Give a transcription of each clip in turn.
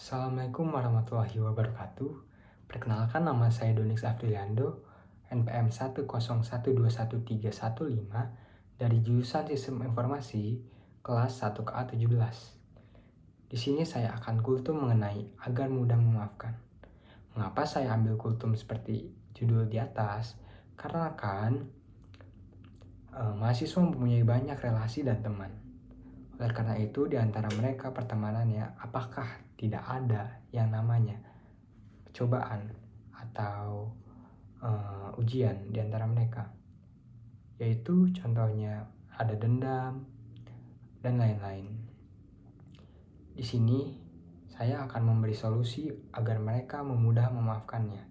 Assalamualaikum warahmatullahi wabarakatuh. Perkenalkan, nama saya Donix Afriliando, NPM 101213115 dari jurusan Sistem Informasi kelas 1KA 17. Di sini saya akan kultum mengenai agar mudah memaafkan. Mengapa saya ambil kultum seperti judul di atas? Karena kan mahasiswa mempunyai banyak relasi dan teman. Oleh karena itu, di antara mereka pertemanannya, apakah tidak ada yang namanya cobaan atau ujian di antara mereka? Yaitu contohnya ada dendam dan lain-lain. Di sini saya akan memberi solusi agar mereka memudah memaafkannya.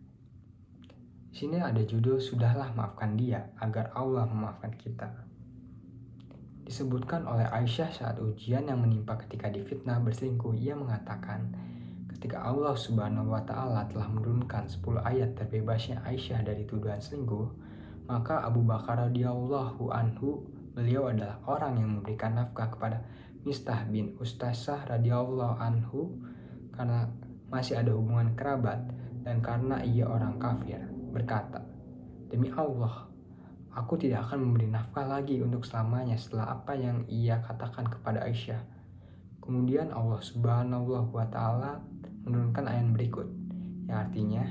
Di sini ada judul "Sudahlah maafkan dia agar Allah memaafkan kita". Disebutkan oleh Aisyah saat ujian yang menimpa ketika difitnah berselingkuh, ia mengatakan, ketika Allah Subhanahu wa Ta'ala telah menurunkan 10 ayat terbebasnya Aisyah dari tuduhan selingkuh, maka Abu Bakar radhiyallahu anhu, beliau adalah orang yang memberikan nafkah kepada Mistah bin Ustasah radhiyallahu anhu karena masih ada hubungan kerabat dan karena ia orang kafir, berkata, "Demi Allah, aku tidak akan memberi nafkah lagi untuk selamanya setelah apa yang ia katakan kepada Aisyah." Kemudian Allah Subhanahu wa Ta'ala menurunkan ayat berikut, yang artinya,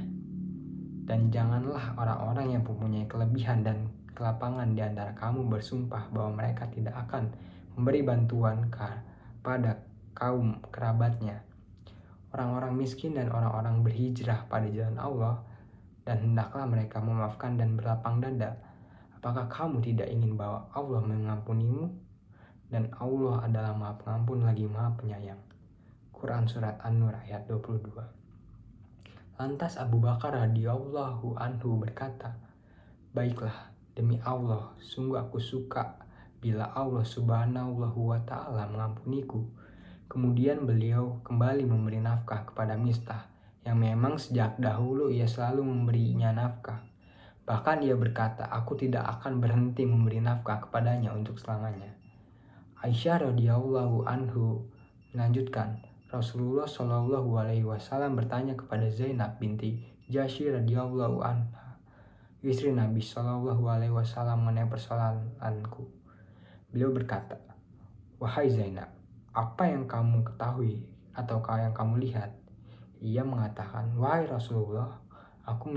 "Dan janganlah orang-orang yang mempunyai kelebihan dan kelapangan di antara kamu bersumpah bahwa mereka tidak akan memberi bantuan kepada kaum kerabatnya, orang-orang miskin dan orang-orang berhijrah pada jalan Allah, dan hendaklah mereka memaafkan dan berlapang dada. Apakah kamu tidak ingin bahwa Allah mengampunimu? Dan Allah adalah Maha Pengampun lagi Maha Penyayang." Quran Surat An-Nur ayat 22. Lantas Abu Bakar radhiyallahu anhu berkata, "Baiklah, demi Allah, sungguh aku suka bila Allah Subhanahu wa Ta'ala mengampuniku." Kemudian beliau kembali memberi nafkah kepada Mistah, yang memang sejak dahulu ia selalu memberinya nafkah. Bahkan ia berkata, "Aku tidak akan berhenti memberi nafkah kepadanya untuk selamanya." Aisyah radhiyallahu anhu melanjutkan, Rasulullah Shallallahu alaihi wasallam bertanya kepada Zainab binti Jahsy radhiyallahu anha, istri Nabi Shallallahu alaihi wasallam, mengenai persoalanku. Beliau berkata, "Wahai Zainab, apa yang kamu ketahui atau yang kamu lihat?" Ia mengatakan, "Wahai Rasulullah, aku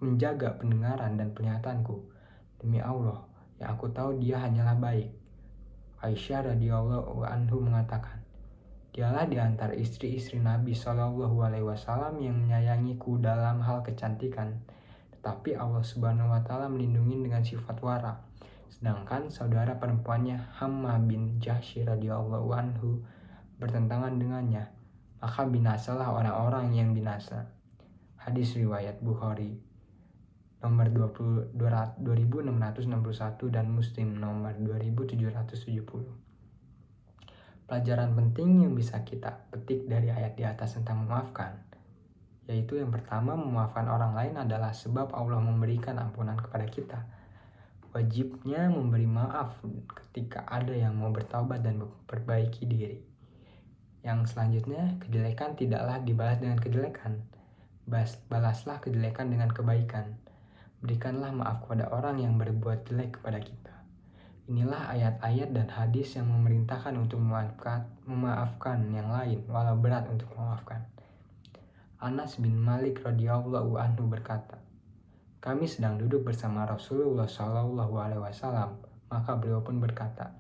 menjaga pendengaran dan penglihatanku. Demi Allah, yang aku tahu dia hanyalah baik." Aisyah radhiyallahu anhu mengatakan, "Dialah di antara istri-istri Nabi Shallallahu alaihi wasallam yang menyayangiku dalam hal kecantikan, tetapi Allah Subhanahu wa Ta'ala melindungi dengan sifat wara. Sedangkan saudara perempuannya Hammah bin Jahsy radhiyallahu anhu bertentangan dengannya, maka binasalah orang-orang yang binasa." Hadis riwayat Bukhari nomor 2661 dan Muslim nomor 2770. Pelajaran penting yang bisa kita petik dari ayat di atas tentang memaafkan, yaitu yang pertama, memaafkan orang lain adalah sebab Allah memberikan ampunan kepada kita. Wajibnya memberi maaf ketika ada yang mau bertaubat dan memperbaiki diri. Yang selanjutnya, kejelekan tidaklah dibalas dengan kejelekan. Balaslah kejelekan dengan kebaikan. Berikanlah maaf kepada orang yang berbuat jelek kepada kita. Inilah ayat-ayat dan hadis yang memerintahkan untuk memaafkan yang lain, walau berat untuk memaafkan. Anas bin Malik radhiyallahu anhu berkata, "Kami sedang duduk bersama Rasulullah Shallallahu alaihi wasallam, maka beliau pun berkata,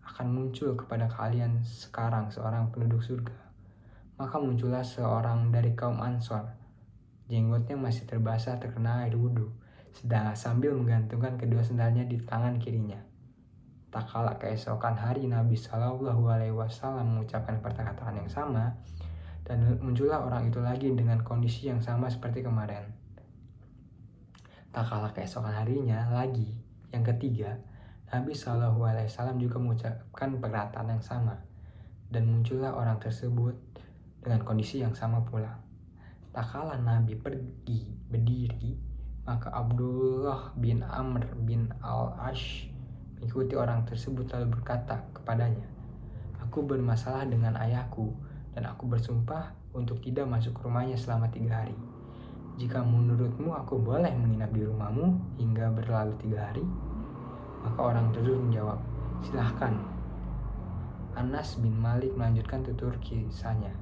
'Akan muncul kepada kalian sekarang seorang penduduk surga.' Maka muncullah seorang dari kaum Ansor. Jenggotnya masih terbasah terkena air wudhu, sedang sambil menggantungkan kedua sendalnya di tangan kirinya. Tak kala keesokan hari Nabi Shallallahu alaihi wasallam mengucapkan perkataan yang sama, dan muncullah orang itu lagi dengan kondisi yang sama seperti kemarin. Tak kala keesokan harinya lagi, yang ketiga, Nabi Shallallahu alaihi wasallam juga mengucapkan perkataan yang sama, dan muncullah orang tersebut dengan kondisi yang sama pula. Tak kala Nabi pergi berdiri, maka Abdullah bin Amr bin al-Ash mengikuti orang tersebut lalu berkata kepadanya, "Aku bermasalah dengan ayahku dan aku bersumpah untuk tidak masuk ke rumahnya selama 3 hari. Jika menurutmu aku boleh menginap di rumahmu hingga berlalu 3 hari? Maka orang tersebut menjawab, silahkan. Anas bin Malik melanjutkan tutur kisahnya.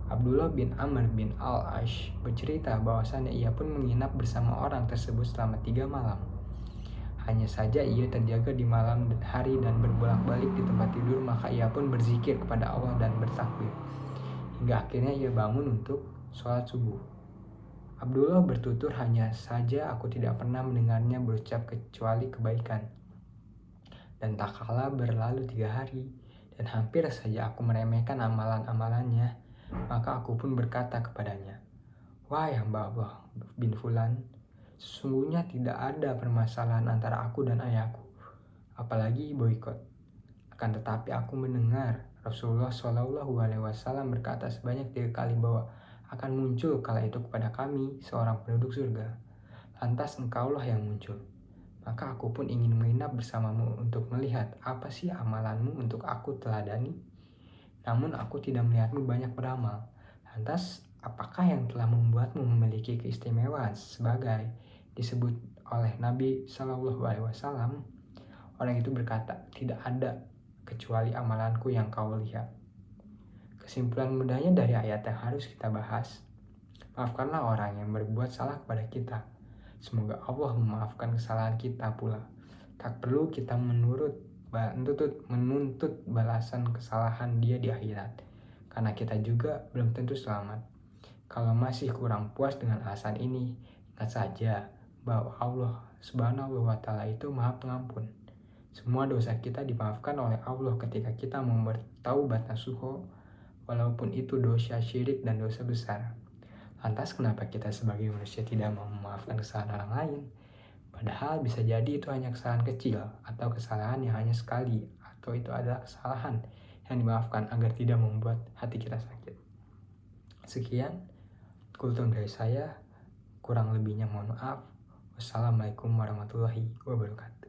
Abdullah bin Amr bin Al-Ash bercerita bahwasannya ia pun menginap bersama orang tersebut selama 3 malam. Hanya saja ia terjaga di malam dan hari dan berbolak-balik di tempat tidur, maka ia pun berzikir kepada Allah dan bertakbir. Hingga akhirnya ia bangun untuk sholat subuh. Abdullah bertutur, hanya saja aku tidak pernah mendengarnya berucap kecuali kebaikan. Dan tak kala berlalu 3 hari, dan hampir saja aku meremehkan amalan-amalannya, maka aku pun berkata kepadanya, wahai hamba Allah bin Fulan, sesungguhnya tidak ada permasalahan antara aku dan ayahku, apalagi boikot. Akan tetapi aku mendengar Rasulullah Shallallahu Alaihi Wasallam berkata sebanyak 3 kali bahwa akan muncul kala itu kepada kami seorang penduduk surga. Lantas engkaulah yang muncul. Maka aku pun ingin menginap bersamamu untuk melihat apa sih amalanmu untuk aku teladani. Namun aku tidak melihatmu banyak beramal. Lantas apakah yang telah membuatmu memiliki keistimewaan sebagai disebut oleh Nabi Shallallahu Alaihi Wasallam? Orang itu berkata, tidak ada kecuali amalanku yang kau lihat. Kesimpulan mudahnya dari ayat yang harus kita bahas, maafkanlah orang yang berbuat salah kepada kita. Semoga Allah memaafkan kesalahan kita pula. Tak perlu kita menuntut balasan kesalahan dia di akhirat, karena kita juga belum tentu selamat. Kalau masih kurang puas dengan alasan ini, ingat saja bahwa Allah Subhanahu wa Ta'ala itu Maha Pengampun. Semua dosa kita dimaafkan oleh Allah ketika kita mau bertaubat nasuha, walaupun itu dosa syirik dan dosa besar. Lantas kenapa kita sebagai manusia tidak mau memaafkan kesalahan orang lain? Padahal bisa jadi itu hanya kesalahan kecil atau kesalahan yang hanya sekali, atau itu adalah kesalahan yang dimaafkan agar tidak membuat hati kita sakit. Sekian kultum dari saya, kurang lebihnya mohon maaf. Wassalamualaikum warahmatullahi wabarakatuh.